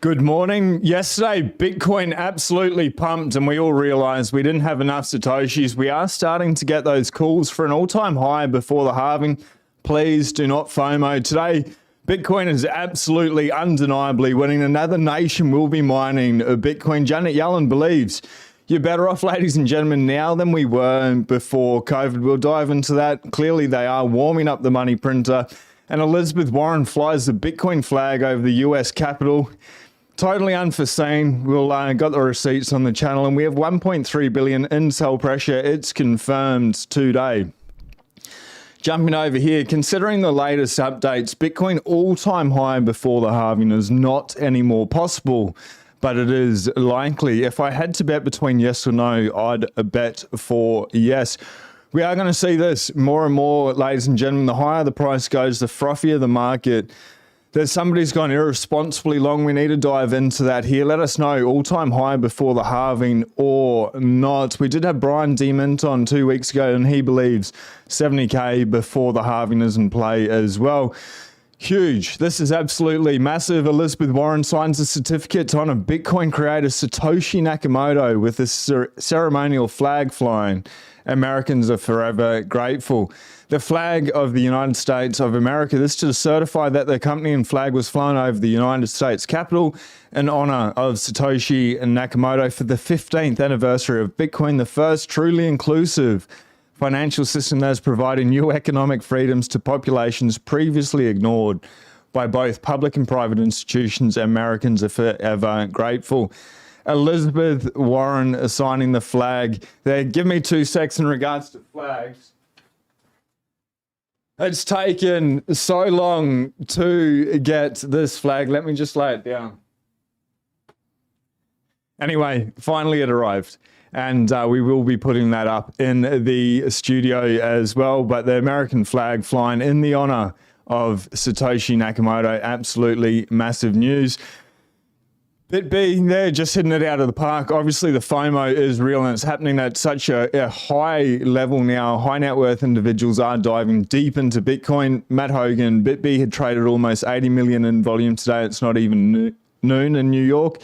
Good morning. Yesterday, Bitcoin absolutely pumped and we all realized we didn't have enough Satoshis. We are starting to get those calls for an all-time high before the halving. Please do not FOMO. Today, Bitcoin is absolutely undeniably winning. Another nation will be mining Bitcoin. Janet Yellen believes you're better off, ladies and gentlemen, now than we were before COVID. We'll dive into that. Clearly, they are warming up the money printer. And Elizabeth Warren flies the Bitcoin flag over the US Capitol. Totally unforeseen. We'll got the receipts on the channel, and we have 1.3 billion in sell pressure. It's confirmed today. Jumping over here, considering the latest updates, Bitcoin all-time high before the halving is not anymore possible, but it is likely. If I had to bet between yes or no, I'd bet for yes. We are going to see this more and more, ladies and gentlemen. The higher the price goes, the frothier the market. There's somebody's gone irresponsibly long. We need to dive into that here. Let us know, all-time high before the halving or not. We did have Brian Demint on 2 weeks ago, and he believes 70K before the halving is in play as well. Huge. This is absolutely massive. Elizabeth Warren signs a certificate to honor Bitcoin creator Satoshi Nakamoto with a ceremonial flag flying. Americans are forever grateful. The flag of the United States of America, this to certify that the company and flag was flown over the United States Capitol in honor of Satoshi Nakamoto for the 15th anniversary of Bitcoin, the first truly inclusive financial system that has provided new economic freedoms to populations previously ignored by both public and private institutions. Americans are forever grateful. Elizabeth Warren signing the flag there. Give me 2 seconds in regards to flags. It's taken so long to get this flag. Let me just lay it down. Anyway, finally it arrived. And we will be putting that up in the studio as well. But the American flag flying in the honor of Satoshi Nakamoto, absolutely massive news. BitB, they're just hitting it out of the park. Obviously, the FOMO is real, and it's happening at such a high level now. High net worth individuals are diving deep into Bitcoin. Matt Hogan, BitB had traded almost 80 million in volume today. It's not even noon in New York.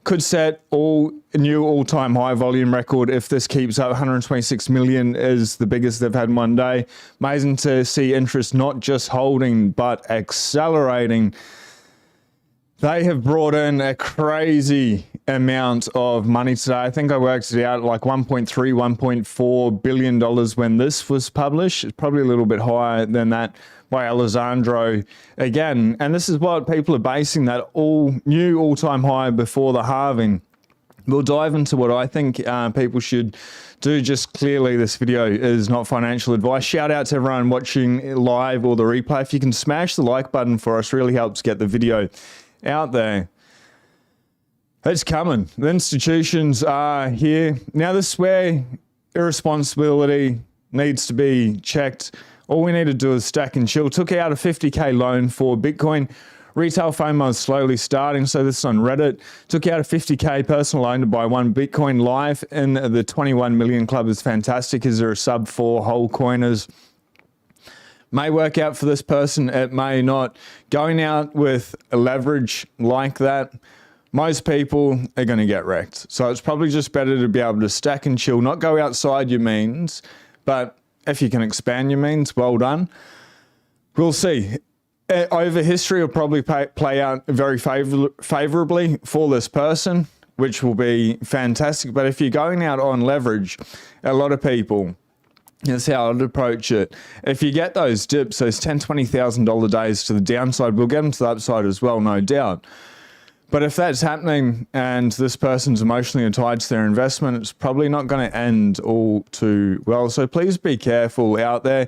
Could set new all-time high volume record if this keeps up. 126 million is the biggest they've had in one day. Amazing to see interest not just holding, but accelerating. They have brought in a crazy amount of money today. I think I worked it out like $1.3, $1.4 billion when this was published. It's probably a little bit higher than that by Alessandro again. And this is what people are basing that new all-time high before the halving. We'll dive into what I think people should do. Just clearly, this video is not financial advice. Shout out to everyone watching live or the replay. If you can smash the like button for us, really helps get the video out there. It's coming. The institutions are here. Now this is where irresponsibility needs to be checked. All we need to do is stack and chill. Took out a 50K loan for Bitcoin. Retail FOMO is slowly starting, so this is on Reddit. Took out a 50K personal loan to buy one Bitcoin live in the 21 million club is fantastic. Is there a sub 4 whole coiners? May work out for this person, it may not. Going out with a leverage like that, most people are going to get wrecked. So it's probably just better to be able to stack and chill, not go outside your means, but if you can expand your means, well done. We'll see. Over history will probably play out very favorably for this person, which will be fantastic. But if you're going out on leverage, a lot of people, that's how I'd approach it. If you get those dips, those $10,000, $20,000 days to the downside, we'll get them to the upside as well, no doubt. But if that's happening and this person's emotionally tied to their investment, it's probably not going to end all too well. So please be careful out there.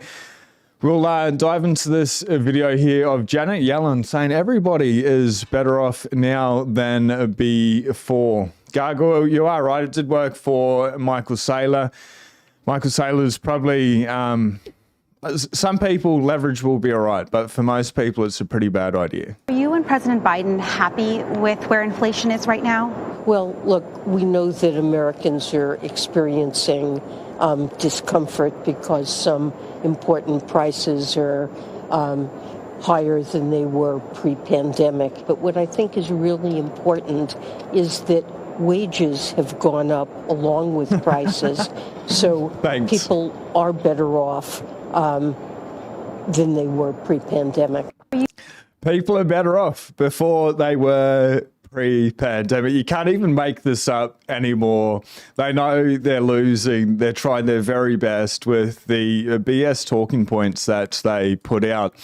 We'll dive into this video here of Janet Yellen saying everybody is better off now than before. Gargoyle, you are right. It did work for Michael Saylor. Michael Saylor's probably, some people leverage will be all right, but for most people it's a pretty bad idea. Are you and President Biden happy with where inflation is right now? Well, look, we know that Americans are experiencing discomfort because some important prices are higher than they were pre-pandemic. But what I think is really important is that wages have gone up along with prices. So Thanks. people are better off than they were pre-pandemic. People are better off before they were pre-pandemic. You can't even make this up anymore. They know they're losing. They're trying their very best with the BS talking points that they put out.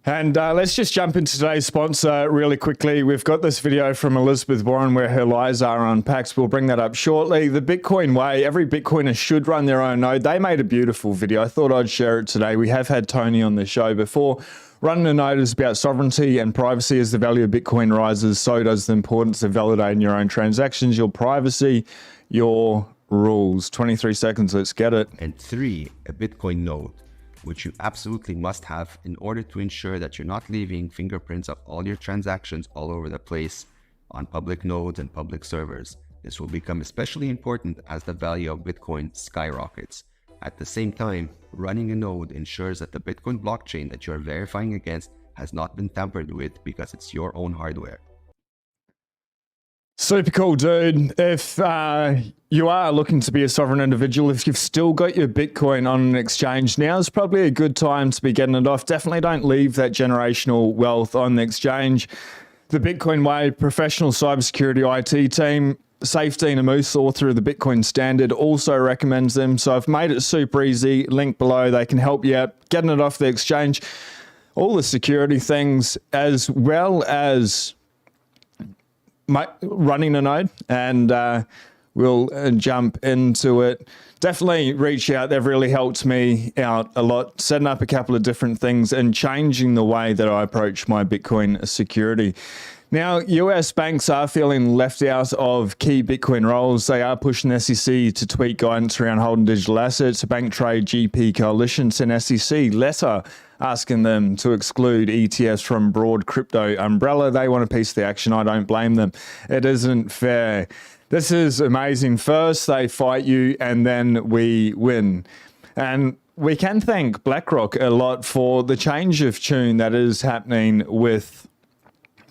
And let's just jump into today's sponsor really quickly. We've got this video from Elizabeth Warren where her lies are unpacked. We'll bring that up shortly. The Bitcoin way, every Bitcoiner should run their own node. They made a beautiful video. I thought I'd share it today. We have had Tony on the show before. Running a node is about sovereignty and privacy. As the value of Bitcoin rises, so does the importance of validating your own transactions, your privacy, your rules. 23 seconds, let's get it. And 3, a Bitcoin node, which you absolutely must have in order to ensure that you're not leaving fingerprints of all your transactions all over the place on public nodes and public servers. This will become especially important as the value of Bitcoin skyrockets. At the same time, running a node ensures that the Bitcoin blockchain that you are verifying against has not been tampered with because it's your own hardware. Super cool, dude. If you are looking to be a sovereign individual, if you've still got your Bitcoin on an exchange, now is probably a good time to be getting it off. Definitely don't leave that generational wealth on the exchange. The Bitcoin way, professional cybersecurity IT team, Safety and Moose, author of the Bitcoin Standard, also recommends them. So I've made it super easy. Link below. They can help you out getting it off the exchange. All the security things, as well as running a node, and we'll jump into it. Definitely reach out. They've really helped me out a lot, setting up a couple of different things and changing the way that I approach my Bitcoin security. Now, US banks are feeling left out of key Bitcoin roles. They are pushing the SEC to tweak guidance around holding digital assets. A bank trade GP coalition sent SEC letter asking them to exclude ETFs from broad crypto umbrella. They want a piece of the action. I don't blame them. It isn't fair. This is amazing. First, they fight you, and then we win. And we can thank BlackRock a lot for the change of tune that is happening with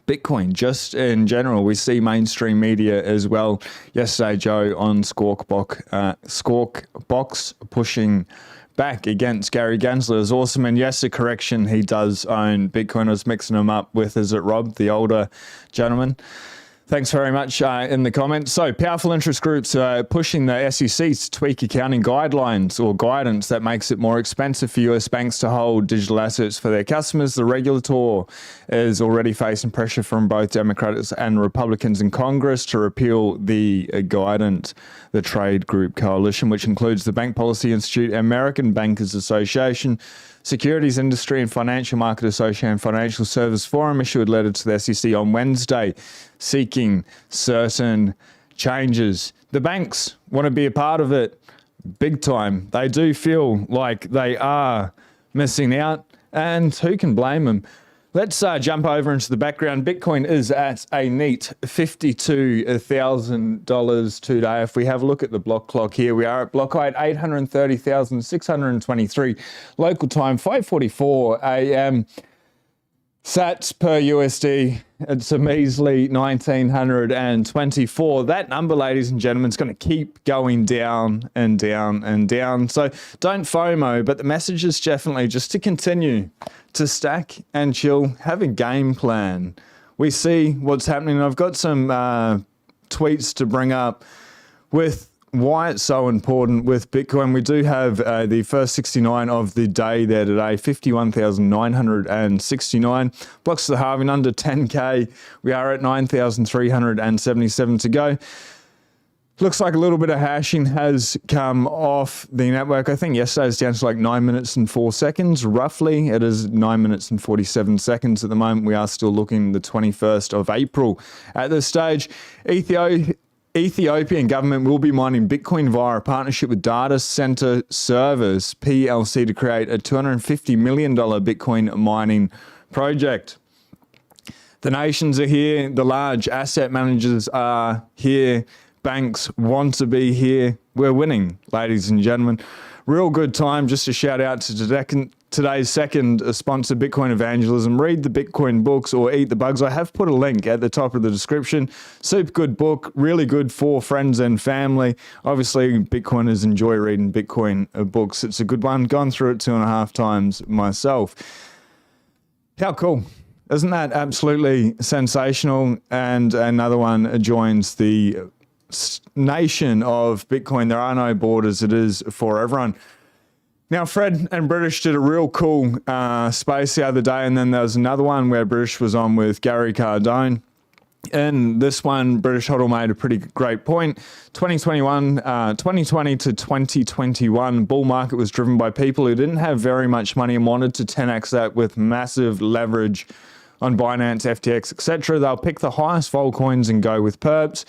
Bitcoin. Just in general, we see mainstream media as well. Yesterday, Joe on Squawkbox pushing back against Gary Gensler is awesome. And yes, a correction, he does own Bitcoin. I was mixing him up with, is it Rob, the older gentleman? Thanks very much in the comments. So powerful interest groups are pushing the SEC to tweak accounting guidelines or guidance that makes it more expensive for US banks to hold digital assets for their customers. The regulator is already facing pressure from both Democrats and Republicans in Congress to repeal the guidance. The trade group coalition, which includes the Bank Policy Institute, American Bankers Association, Securities Industry and Financial Market Association, and Financial Service Forum, issued a letter to the SEC on Wednesday seeking certain changes. The banks want to be a part of it big time. They do feel like they are missing out, and who can blame them? Let's jump over into the background. Bitcoin is at a neat $52,000 today. If we have a look at the block clock here, we are at block height 830,623. Local time 5:44 a.m. Sats per USD, it's a measly 1,924. That number, ladies and gentlemen, is going to keep going down and down and down. So don't FOMO, but the message is definitely just to continue to stack and chill, have a game plan. We see what's happening. I've got some tweets to bring up with why it's so important with Bitcoin. We do have the first 69 of the day there today, 51,969. Blocks to the halving under 10K. We are at 9,377 to go. Looks like a little bit of hashing has come off the network. I think yesterday was down to like 9 minutes and 4 seconds, roughly. It is 9 minutes and 47 seconds at the moment. We are still looking the 21st of April at this stage. Ethiopian government will be mining Bitcoin via a partnership with Data Center Service PLC to create a $250 million Bitcoin mining project. The nations are here. The large asset managers are here. Banks want to be here. we're winning, ladies and gentlemen. Real good time. Just a shout out to today's second sponsor, Bitcoin Evangelism. Read the Bitcoin books or eat the bugs. I have put a link at the top of the description. Super good book, really good for friends and family. Obviously, Bitcoiners enjoy reading Bitcoin books. It's a good one. Gone through it 2.5 times myself. How cool. Isn't that absolutely sensational? And another one joins the nation of Bitcoin. There are no borders. It is for everyone. Now, Fred and British did a real cool space the other day, and then there was another one where British was on with Gary Cardone. In this one, British Hodl made a pretty great point. 2020 to 2021 bull market was driven by people who didn't have very much money and wanted to 10x that with massive leverage on Binance, FTX, etc. They'll pick the highest vol coins and go with perps.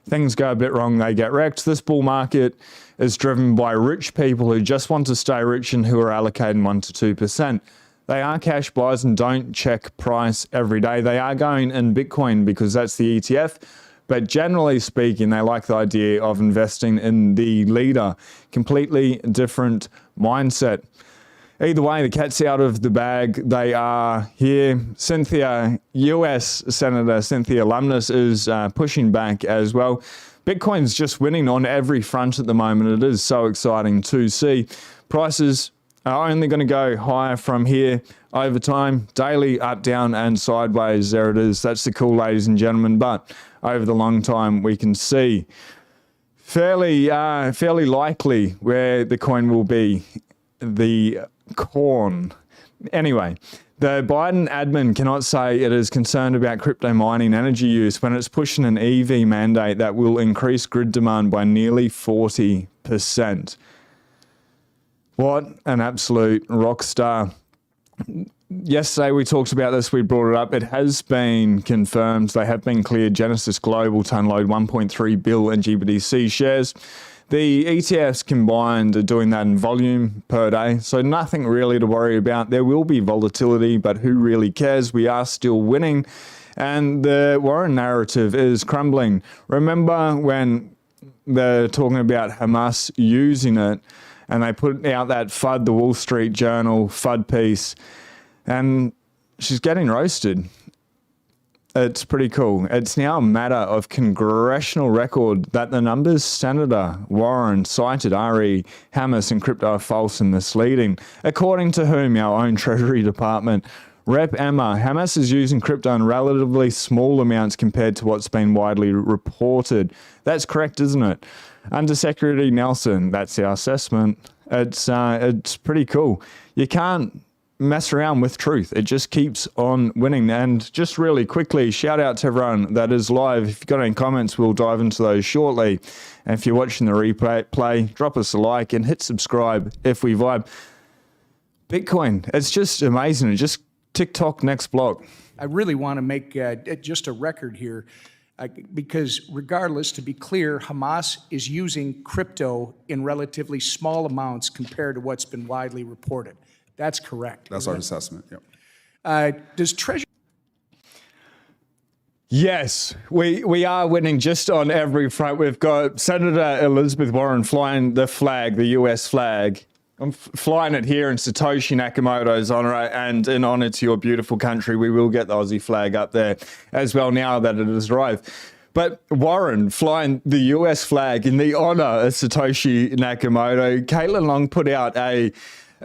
Things go a bit wrong, they get wrecked. This bull market is driven by rich people who just want to stay rich and who are allocating 1 to 2%. They are cash buys and don't check price every day. They are going in Bitcoin because that's the ETF. But generally speaking, they like the idea of investing in the leader. Completely different mindset. Either way, the cat's out of the bag. They are here. US Senator Cynthia Lummis is pushing back as well. Bitcoin's just winning on every front at the moment. It is so exciting to see. Prices are only going to go higher from here over time. Daily, up, down, and sideways. There it is. That's the cool, ladies and gentlemen. But over the long time, we can see fairly likely where the coin will be. The corn. Anyway, the Biden admin cannot say it is concerned about crypto mining energy use when it's pushing an EV mandate that will increase grid demand by nearly 40%. What an absolute rock star. Yesterday we talked about this, we brought it up. It has been confirmed. They have been cleared. Genesis Global to unload 1.3 bill in GBTC shares. The ETFs combined are doing that in volume per day, so nothing really to worry about. There will be volatility, but who really cares? We are still winning, and the Warren narrative is crumbling. Remember when they're talking about Hamas using it, and they put out that FUD, the Wall Street Journal FUD piece, and she's getting roasted. It's pretty cool. It's now a matter of congressional record that the numbers Senator Warren cited re Hamas and crypto are false and misleading. According to whom? Our own Treasury Department. Rep Emma, Hamas is using crypto in relatively small amounts compared to what's been widely reported. That's correct, isn't it? Undersecretary Nelson, that's our assessment. It's pretty cool. You can't mess around with truth. It just keeps on winning. And just really quickly, shout out to everyone that is live. If you've got any comments, we'll dive into those shortly. And if you're watching the replay, drop us a like and hit subscribe if we vibe. Bitcoin, it's just amazing. It just TikTok next block. I really want to make just a record here because regardless, to be clear, Hamas is using crypto in relatively small amounts compared to what's been widely reported. That's correct. That's our assessment, yep. Does Treasury... Yes, we are winning just on every front. We've got Senator Elizabeth Warren flying the flag, the US flag. I'm flying it here in Satoshi Nakamoto's honor, and in honor to your beautiful country, we will get the Aussie flag up there as well now that it has arrived. But Warren flying the US flag in the honor of Satoshi Nakamoto. Caitlin Long put out a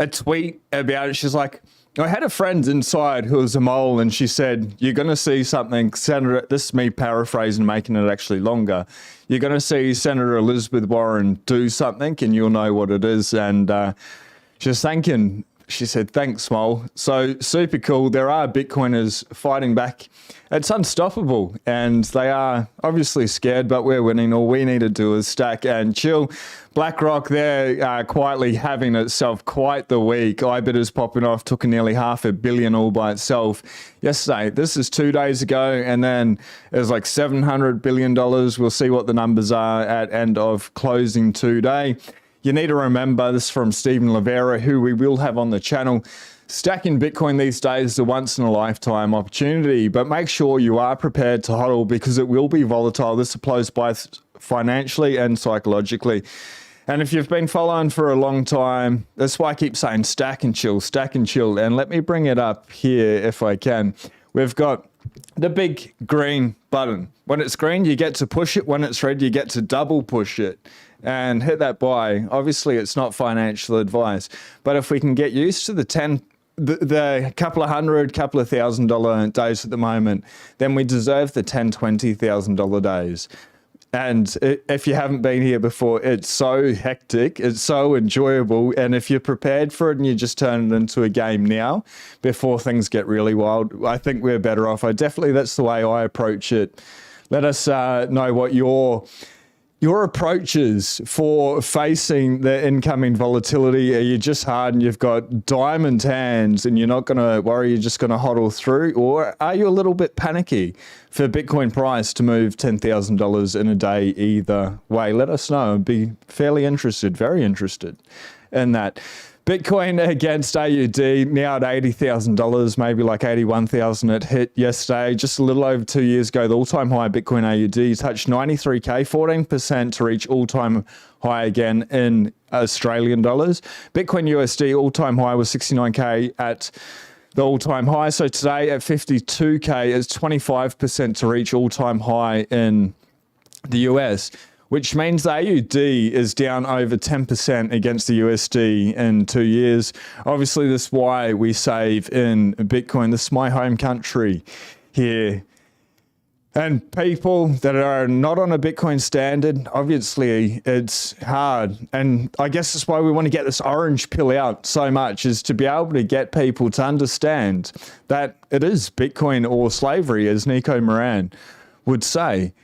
tweet about it. She's like, I had a friend inside who was a mole, and she said, you're going to see something, Senator, this is me paraphrasing, making it actually longer. You're going to see Senator Elizabeth Warren do something, and you'll know what it is. And she's thanking, she said, thanks, mole. So super cool. There are Bitcoiners fighting back. It's unstoppable, and they are obviously scared, but we're winning. All we need to do is stack and chill. BlackRock, they're quietly having itself quite the week. IBIT is popping off, took nearly $500 million all by itself yesterday. This is 2 days ago, and then it was like $700 billion. We'll see what the numbers are at end of closing today. You need to remember, this is from Stephen Lavera, who we will have on the channel. Stacking Bitcoin these days is a once-in-a-lifetime opportunity, but make sure you are prepared to hodl because it will be volatile. This applies both financially and psychologically. And if you've been following for a long time, that's why I keep saying stack and chill, stack and chill. And let me bring it up here if I can. We've got the big green button. When it's green, you get to push it. When it's red, you get to double push it and hit that buy. Obviously, it's not financial advice, but if we can get used to the couple of $100,000, couple of $1,000 days at the moment, then we deserve the $10,000, $20,000 days. And if you haven't been here before, it's so hectic, it's so enjoyable. And if you're prepared for it and you just turn it into a game now before things get really wild, I think we're better off. That's the way I approach it. Let us know what your approach is for facing the incoming volatility. Are you just hard and you've got diamond hands and you're not going to worry, you're just going to hodl through? Or are you a little bit panicky for Bitcoin price to move $10,000 in a day either way? Let us know. I'd be fairly interested, very interested in that. Bitcoin against AUD now at $80,000, maybe like 81,000 it hit yesterday. Just a little over 2 years ago, the all-time high Bitcoin AUD touched 93K, 14% to reach all-time high again in Australian dollars. Bitcoin USD all-time high was 69K at the all-time high. So today at 52K, it's 25% to reach all-time high in the US, which means the AUD is down over 10% against the USD in 2 years. Obviously, this is why we save in Bitcoin. This is my home country here. And people that are not on a Bitcoin standard, obviously it's hard. And I guess that's why we want to get this orange pill out so much, is to be able to get people to understand that it is Bitcoin or slavery, as Nico Moran would say.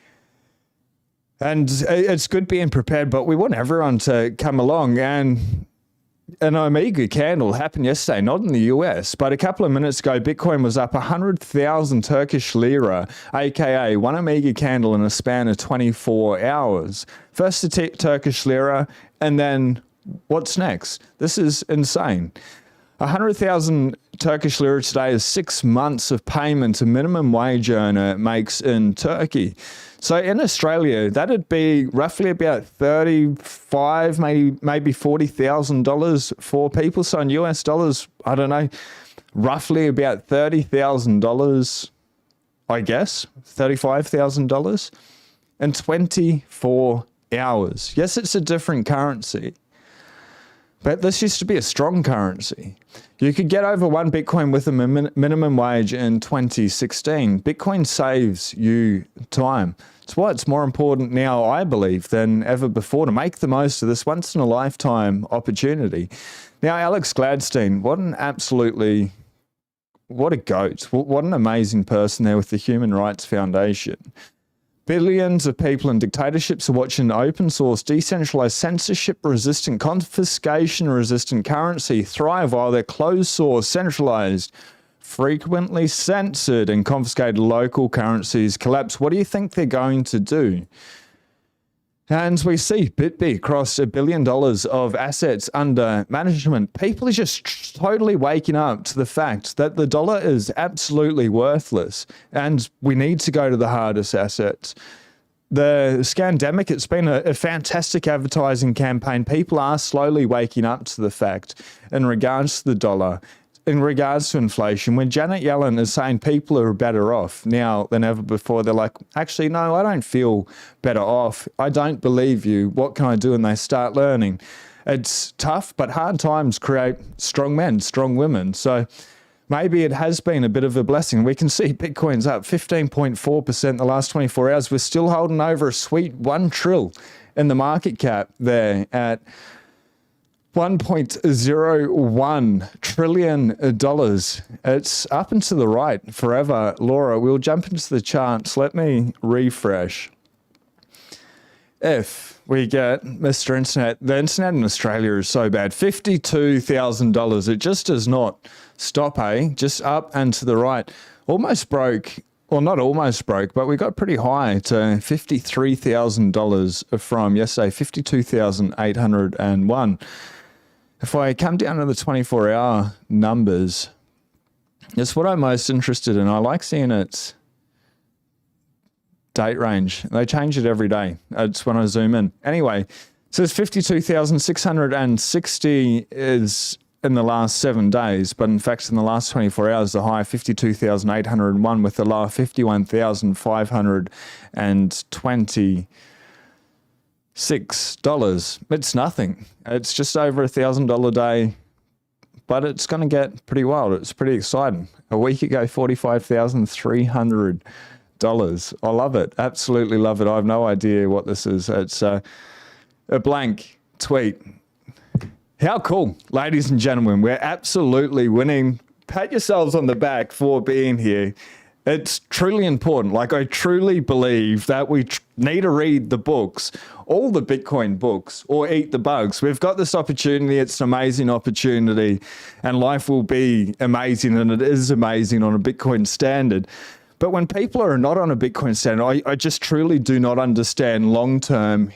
And it's good being prepared, but we want everyone to come along. And an Omega candle happened yesterday, not in the US, but a couple of minutes ago, Bitcoin was up 100,000 Turkish lira, aka one Omega candle in a span of 24 hours. First the Turkish lira, and then what's next? This is insane. 100,000 Turkish lira today is 6 months of payment a minimum wage earner makes in Turkey. So in Australia, that'd be roughly about $35,000, maybe $40,000 for people. So in US dollars, I don't know, roughly about $30,000, I guess, $35,000 in 24 hours. Yes, it's a different currency, but this used to be a strong currency. You could get over one Bitcoin with a minimum wage in 2016. Bitcoin saves you time. It's why it's more important now, I believe, than ever before to make the most of this once-in-a-lifetime opportunity. Now, Alex Gladstein, what a goat. What an amazing person there with the Human Rights Foundation. Billions of people in dictatorships are watching open source, decentralized, censorship-resistant, confiscation-resistant currency thrive while their closed source, centralized, frequently censored and confiscated local currencies collapse. What do you think they're going to do? And we see BitBit cross $1 billion of assets under management. People are just totally waking up to the fact that the dollar is absolutely worthless and we need to go to the hardest assets. The Scandemic, it's been a fantastic advertising campaign. People are slowly waking up to the fact in regards to the dollar, in regards to inflation. When Janet Yellen is saying people are better off now than ever before, they're like, actually, no, I don't feel better off. I don't believe you. What can I do? And they start learning. It's tough, but hard times create strong men, strong women. So maybe it has been a bit of a blessing. We can see Bitcoin's up 15.4% in the last 24 hours. We're still holding over a sweet $1 trillion in the market cap there at $1.01 trillion. It's up and to the right forever. Laura, we'll jump into the charts. Let me refresh. If we get Mr. Internet, the internet in Australia is so bad. $52,000. It just does not stop, eh? Just up and to the right. Almost broke. Well, not almost broke, but we got pretty high to $53,000 from yesterday, 52,801. If I come down to the 24-hour numbers, it's what I'm most interested in. I like seeing its date range. They change it every day. It's when I zoom in. Anyway, So it's 52,660 is in the last 7 days, but in fact, in the last 24 hours, the high 52,801 with the low 51,526. It's nothing. It's just over $1,000 a day, but it's going to get pretty wild. It's pretty exciting. A week ago, $45,300. I love it. Absolutely love it. I have no idea what this is. It's a blank tweet. How cool, ladies and gentlemen. We're absolutely winning. Pat yourselves on the back for being here. It's truly important. Like, I truly believe that we need to read the books, all the Bitcoin books, or eat the bugs. We've got this opportunity. It's an amazing opportunity, and life will be amazing, and it is amazing on a Bitcoin standard. But when people are not on a Bitcoin standard, I just truly do not understand long-term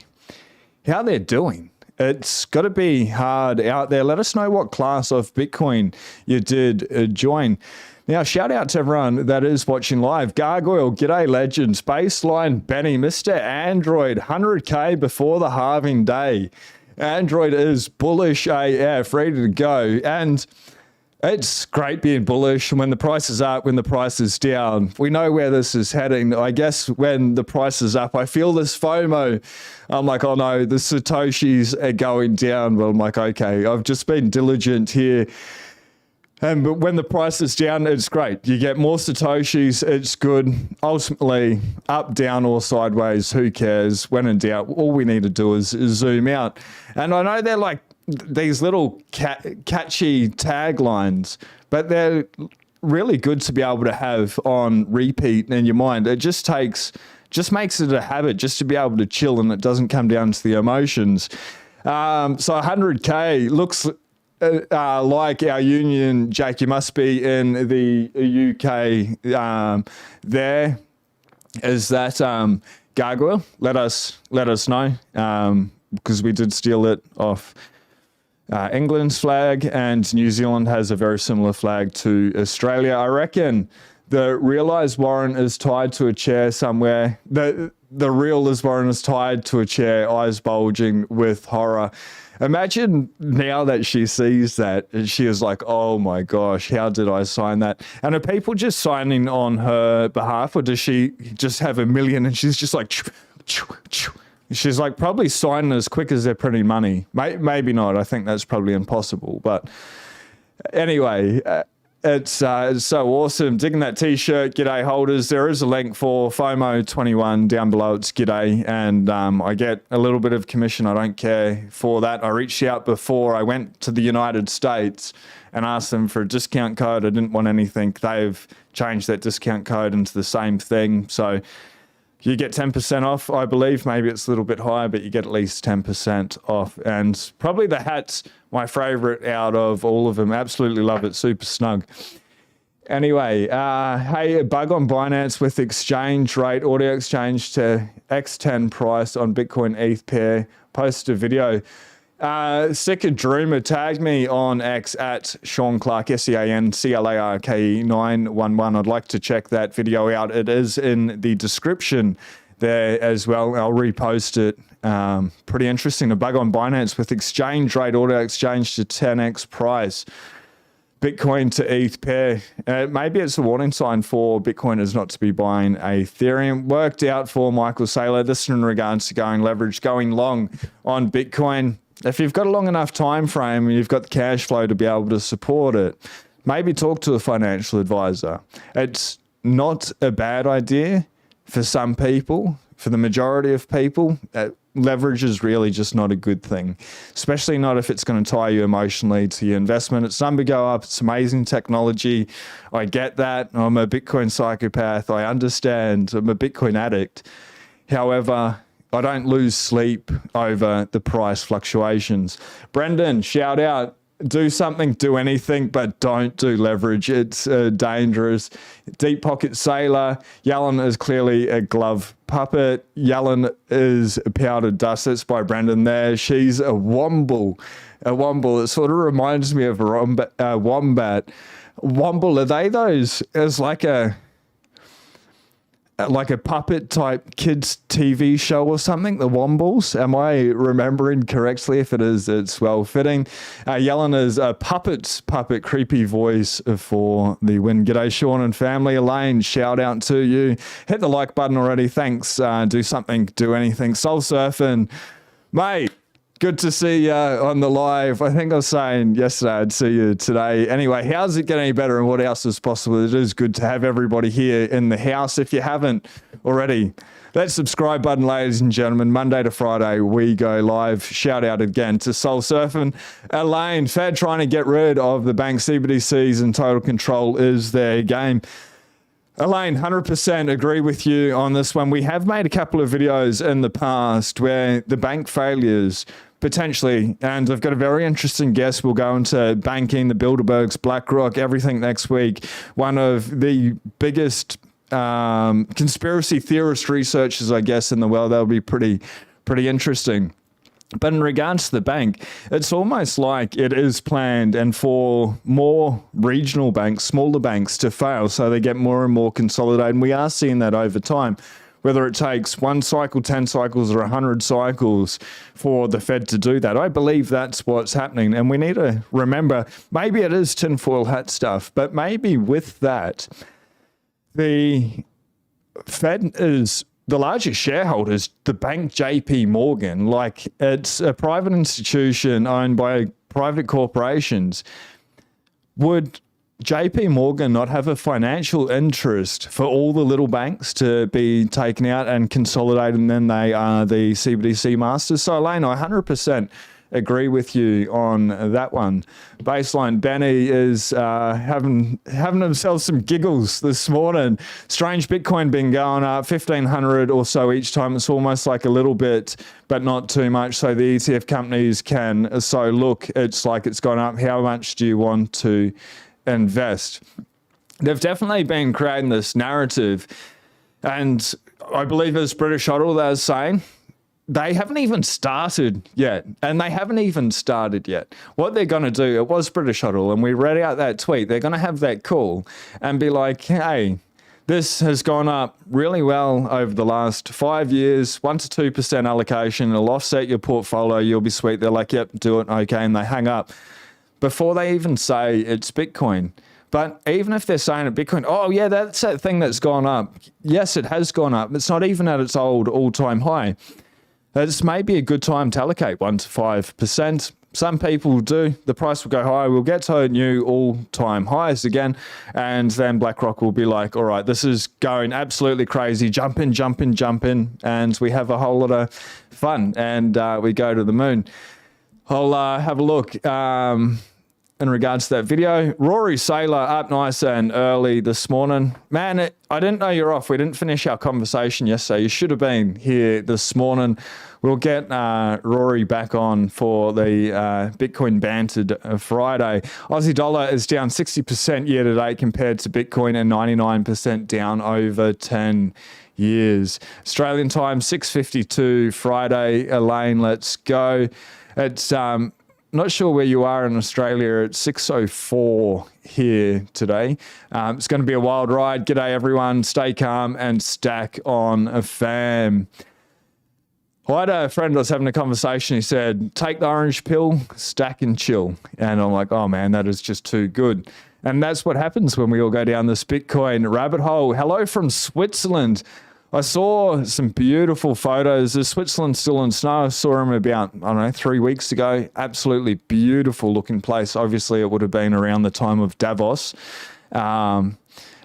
how they're doing. It's got to be hard out there. Let us know what class of Bitcoin you did join. Now, shout out to everyone that is watching live. Gargoyle, G'day Legends, Baseline, Benny, Mr. Android, 100K before the halving day. Android is bullish AF, ready to go. And it's great being bullish when the price is up, when the price is down. We know where this is heading. I guess when the price is up, I feel this FOMO. I'm like, oh no, the Satoshis are going down. But I'm like, okay, I've just been diligent here. But when the price is down, it's great. You get more Satoshis. It's good. Ultimately, up, down, or sideways, who cares? When in doubt, all we need to do is zoom out. And I know they're like these little catchy taglines, but they're really good to be able to have on repeat in your mind. It just makes it a habit just to be able to chill, and it doesn't come down to the emotions. So 100K looks like our union, Jake. You must be in the UK. There is that gargoyle. Let us know, because we did steal it off England's flag, and New Zealand has a very similar flag to Australia. I reckon the real Liz Warren is tied to a chair somewhere. The real Liz Warren is tied to a chair, eyes bulging with horror. Imagine now that she sees that, and she is like, oh my gosh, how did I sign that? And are people just signing on her behalf, or does she just have a million and she's just like, choo, choo, choo. She's like probably signing as quick as they're printing money. Maybe not. I think that's probably impossible. But anyway, it's so awesome. Digging that t-shirt. G'day holders. There is a link for FOMO21 down below. It's g'day. And I get a little bit of commission. I don't care for that. I reached out before I went to the United States and asked them for a discount code. I didn't want anything. They've changed that discount code into the same thing. So you get 10% off, I believe. Maybe it's a little bit higher, but you get at least 10% off. And probably the hat's my favorite out of all of them. Absolutely love it. Super snug. Anyway, hey, a bug on Binance with exchange rate, audio exchange to X10 price on Bitcoin ETH pair. Posted a video. Sika Droomer tagged me on X at Sean Clark, SEANCLARKE 911. I'd like to check that video out. It is in the description there as well. I'll repost it. Pretty interesting. A bug on Binance with exchange rate, auto exchange to 10x price. Bitcoin to ETH pair. Maybe it's a warning sign for Bitcoiners not to be buying Ethereum. Worked out for Michael Saylor. This in regards to going leverage, going long on Bitcoin. If you've got a long enough time frame and you've got the cash flow to be able to support it, maybe talk to a financial advisor. It's not a bad idea for some people. For the majority of people, leverage is really just not a good thing, especially not if it's going to tie you emotionally to your investment. It's number go up. It's amazing technology. I get that. I'm a Bitcoin psychopath. I understand. I'm a Bitcoin addict. However, I don't lose sleep over the price fluctuations. Brendan, shout out. Do something, do anything, but don't do leverage. It's dangerous. Deep Pocket Sailor. Yellen is clearly a glove puppet. Yellen is powdered dust. That's by Brendan there. She's a womble. A womble. It sort of reminds me of a wombat. Womble, are they those? It's like a like a puppet type kids TV show or something, the Wombles. Am I remembering correctly? If it is, it's well fitting. Yelena's puppet creepy voice for the win. G'day, Sean and family. Elaine, shout out to you. Hit the like button already. Thanks. Do something, do anything. Soul surfing, mate. Good to see you on the live. I think I was saying yesterday I'd see you today. Anyway, how's it getting any better and what else is possible? It is good to have everybody here in the house. If you haven't already, that subscribe button, ladies and gentlemen. Monday to Friday, we go live. Shout out again to Soul Surfing. Elaine, Fed trying to get rid of the bank CBDCs and total control is their game. Elaine, 100% agree with you on this one. We have made a couple of videos in the past where the bank failures potentially, and I've got a very interesting guest. We'll go into banking, the Bilderbergs, BlackRock, everything next week. One of the biggest conspiracy theorist researchers, I guess, in the world. That'll be pretty interesting. But in regards to the bank, it's almost like it is planned and for more regional banks, smaller banks to fail, so they get more and more consolidated. And we are seeing that over time. Whether it takes 1 cycle, 10 cycles, or 100 cycles for the Fed to do that. I believe that's what's happening. And we need to remember, maybe it is tinfoil hat stuff, but maybe with that, the Fed is the largest shareholder is the bank JP Morgan. Like, it's a private institution owned by private corporations. Would JP Morgan not have a financial interest for all the little banks to be taken out and consolidated, and then they are the CBDC masters? So, Elaine, I 100% agree with you on that one. Baseline Benny is having himself some giggles this morning. Strange Bitcoin been going up 1,500 or so each time. It's almost like a little bit, but not too much. So the ETF companies can so look. It's like it's gone up. How much do you want to invest? They've definitely been creating this narrative, and I believe as British Hodl, they're saying they haven't even started yet. And they haven't even started yet. What they're going to do, it was British Hodl, and we read out that tweet. They're going to have that call and be like, hey, this has gone up really well over the last 5 years, 1 to 2% allocation. It'll offset your portfolio. You'll be sweet. They're like, yep, do it. Okay. And they hang up before they even say it's Bitcoin. But even if they're saying it Bitcoin, oh yeah, that's that thing that's gone up. Yes, it has gone up. It's not even at its old all-time high. It's maybe a good time to allocate 1 to 5%. Some people do. The price will go higher. We'll get to new all-time highs again. And then BlackRock will be like, all right, this is going absolutely crazy. Jump in. And we have a whole lot of fun. And we go to the moon. I'll have a look in regards to that video. Rory Saylor up nice and early this morning. Man, I didn't know you're off. We didn't finish our conversation yesterday. You should have been here this morning. We'll get Rory back on for the Bitcoin Bantered Friday. Aussie dollar is down 60% year to date compared to Bitcoin, and 99% down over 10 years. Australian time, 6:52 Friday. Elaine, let's go. It's not sure where you are in Australia. It's 6:04 here today. It's going to be a wild ride. G'day, everyone. Stay calm and stack on a fam. I had a friend I was having a conversation. He said, take the orange pill, stack and chill. And I'm like, oh, man, that is just too good. And that's what happens when we all go down this Bitcoin rabbit hole. Hello from Switzerland. I saw some beautiful photos. Is Switzerland still in snow? I saw them about, 3 weeks ago. Absolutely beautiful looking place. Obviously, it would have been around the time of Davos.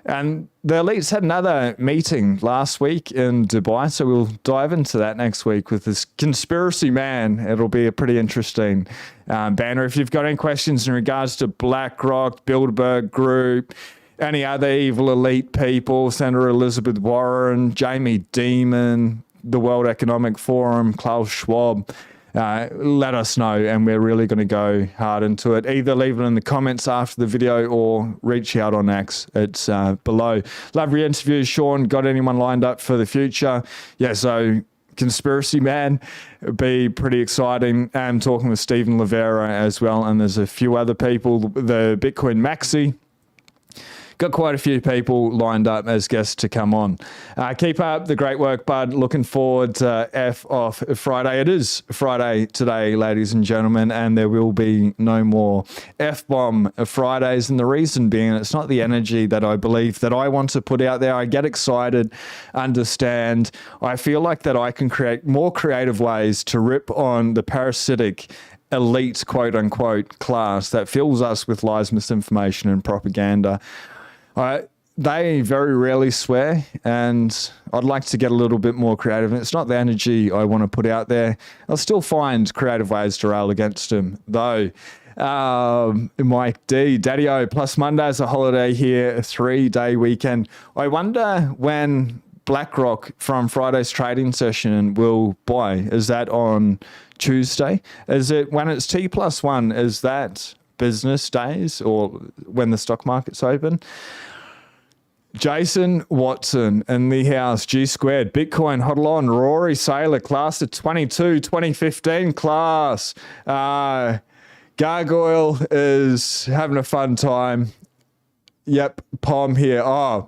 And the elites had another meeting last week in Dubai, so we'll dive into that next week with this conspiracy man. It'll be a pretty interesting banner. If you've got any questions in regards to BlackRock, Bilderberg Group, any other evil elite people, Senator Elizabeth Warren, Jamie Dimon, the World Economic Forum, Klaus Schwab, let us know, and we're really going to go hard into it. Either leave it in the comments after the video or reach out on X. It's below. Love your interviews, Sean. Got anyone lined up for the future? Yeah, so Conspiracy Man would be pretty exciting. I'm talking with Stephen Livera as well, and there's a few other people. The Bitcoin Maxi got quite a few people lined up as guests to come on. Keep up the great work, bud. Looking forward to F off Friday. It is Friday today, ladies and gentlemen, and there will be no more F-bomb Fridays. And the reason being, it's not the energy that I believe that I want to put out there. I get excited, understand. I feel like that I can create more creative ways to rip on the parasitic elite, quote unquote, class that fills us with lies, misinformation, and propaganda. They very rarely swear, and I'd like to get a little bit more creative. And it's not the energy I want to put out there. I'll still find creative ways to rail against them, though. Mike D, Daddy-O, plus Monday's a holiday here, a 3-day weekend. I wonder when BlackRock from Friday's trading session will buy. Is that on Tuesday? Is it when it's T+1? Is that business days or when the stock market's open? Jason Watson in the house, G squared, Bitcoin, hodl on, Rory Saylor, class of 22, 2015 class. Gargoyle is having a fun time. Yep, Pom here. Oh,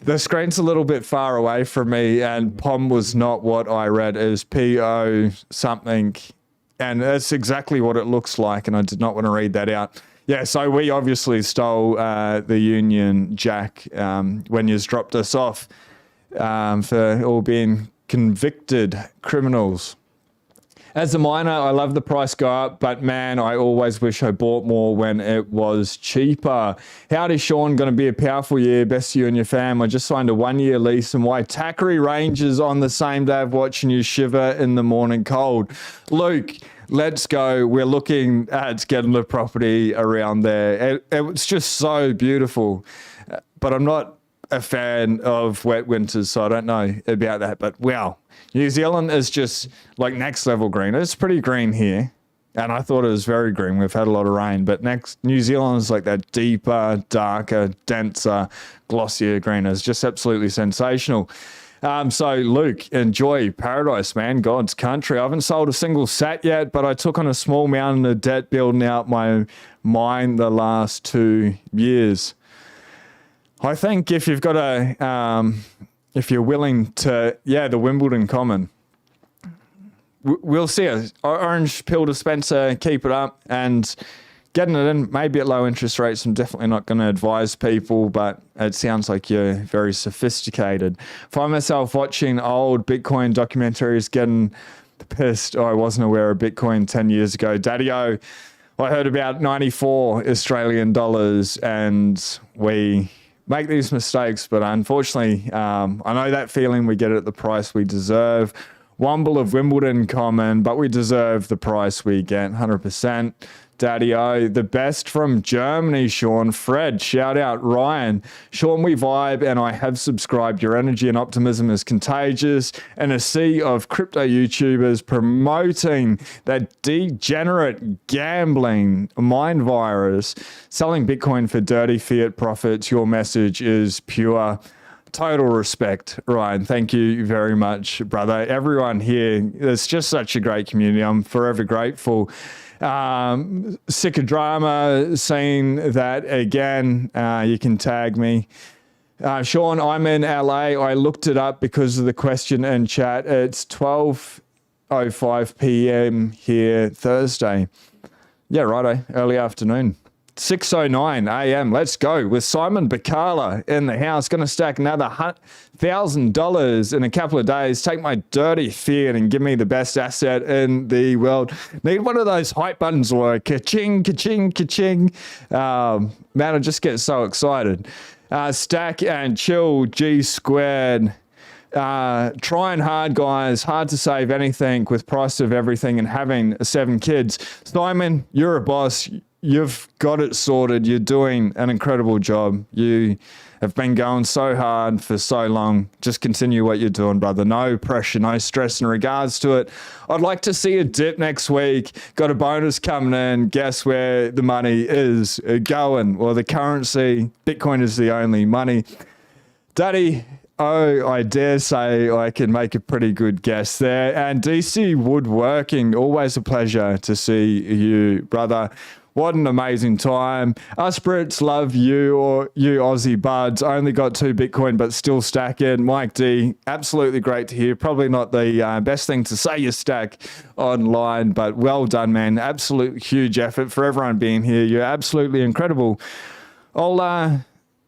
the screen's a little bit far away from me, and Pom was not what I read as PO something, and that's exactly what it looks like, and I did not want to read that out. Yeah, so we obviously stole the Union Jack when you dropped us off for all being convicted criminals. As a miner, I love the price go up, but man, I always wish I bought more when it was cheaper. Howdy, Sean. Going to be a powerful year. Best to you and your fam. I just signed a 1-year lease, and why Thackeray Ranges on the same day of watching you shiver in the morning cold. Luke, let's go. We're looking at getting the property around there. It's just so beautiful, but I'm not a fan of wet winters, so I don't know about that. But wow, New Zealand is just like next level green. It's pretty green here, and I thought it was very green. We've had a lot of rain, but New Zealand is like that deeper, darker, denser, glossier green. It's just absolutely sensational. So Luke, enjoy paradise, man. God's country. I haven't sold a single sat yet, but I took on a small mountain of debt building out my mine the last 2 years. I think if you've got if you're willing to, the Wimbledon Common, we'll see a orange pill dispenser, keep it up, and getting it in, maybe at low interest rates. I'm definitely not going to advise people, but it sounds like you're very sophisticated. Find myself watching old Bitcoin documentaries, getting pissed. I wasn't aware of Bitcoin 10 years ago. Daddy-O, I heard about 94 Australian dollars, and we make these mistakes, but unfortunately, I know that feeling. We get it at the price we deserve. Womble of Wimbledon Common, but we deserve the price we get, 100%. Daddy-O, the best from Germany, Sean. Fred, shout out. Ryan, Sean, we vibe, and I have subscribed. Your energy and optimism is contagious, and a sea of crypto YouTubers promoting that degenerate gambling mind virus, selling Bitcoin for dirty fiat profits. Your message is pure. Total respect, Ryan. Thank you very much, brother. Everyone here, it's just such a great community. I'm forever grateful. Sick of drama, seeing that again. You can tag me. Sean, I'm in LA. I looked it up because of the question in chat. It's 12:05 p.m. here Thursday. Yeah, righto. Early afternoon. 6:09 a.m. Let's go with Simon Bacala in the house. Going to stack another $1,000 in a couple of days. Take my dirty fiat and give me the best asset in the world. Need one of those hype buttons or ka-ching, ka-ching, ka-ching. Man, I just get so excited. Stack and chill, G squared. Trying hard, guys. Hard to save anything with price of everything and having 7 kids. Simon, you're a boss. You've got it sorted. You're doing an incredible job. You have been going so hard for so long. Just continue what you're doing, brother. No pressure, no stress in regards to it. I'd like to see a dip next week. Got a bonus coming in. Guess where the money is going? Well, the currency. Bitcoin is the only money. Daddy, I dare say I can make a pretty good guess there. And DC Woodworking, always a pleasure to see you, brother. What an amazing time. Us Brits love you, or you Aussie buds. Only got 2 Bitcoin, but still stacking. Mike D, absolutely great to hear. Probably not the best thing to say you stack online, but well done, man. Absolute huge effort for everyone being here. You're absolutely incredible. I'll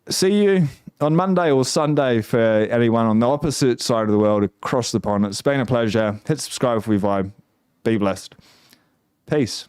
see you on Monday or Sunday for anyone on the opposite side of the world across the pond. It's been a pleasure. Hit subscribe if we vibe. Be blessed. Peace.